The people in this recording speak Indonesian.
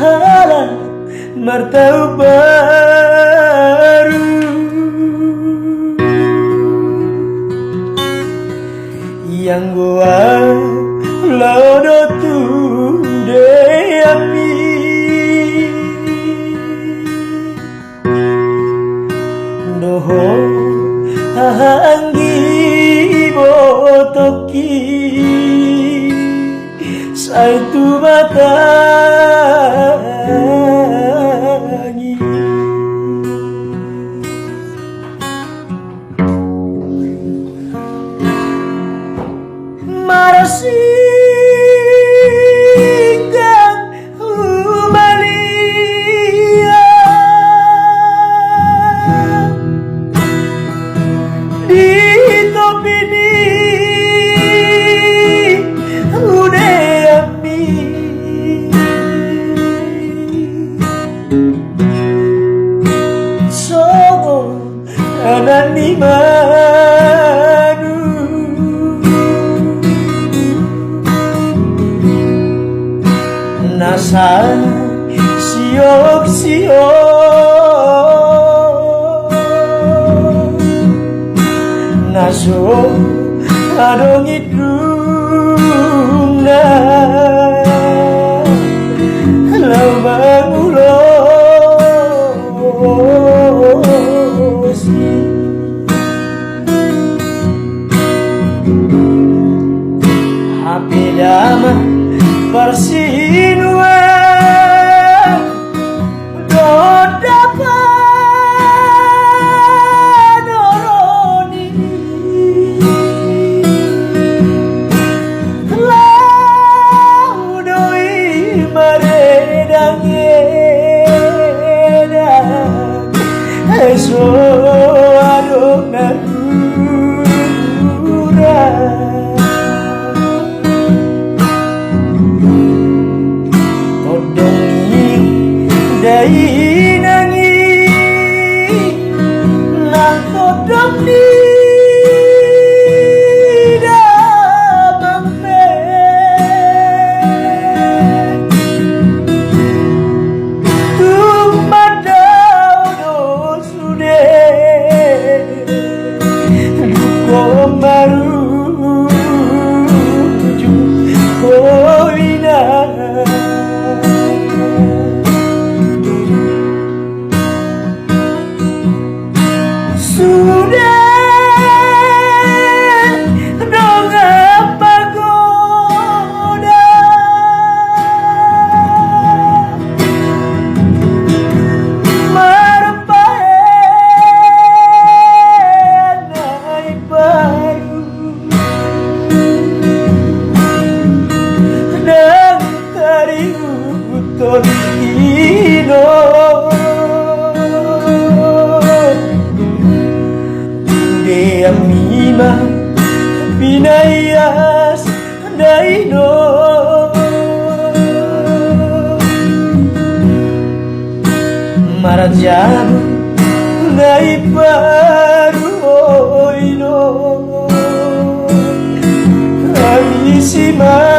halan martau baru yang gua lodo tunde ami doho hanggi botoki saitu matangi marasinggang humalia di topi ni udeami sogo ananima nasa siok-siok naso adong idung na lambang ulosi happy dama persinua dodapa doroni laudoi maredang edang eso adok nakura dai nangi nang kodok di damampe tumadau do sude duko maru koina Mima pinayas daino marajano dai paru oino amisima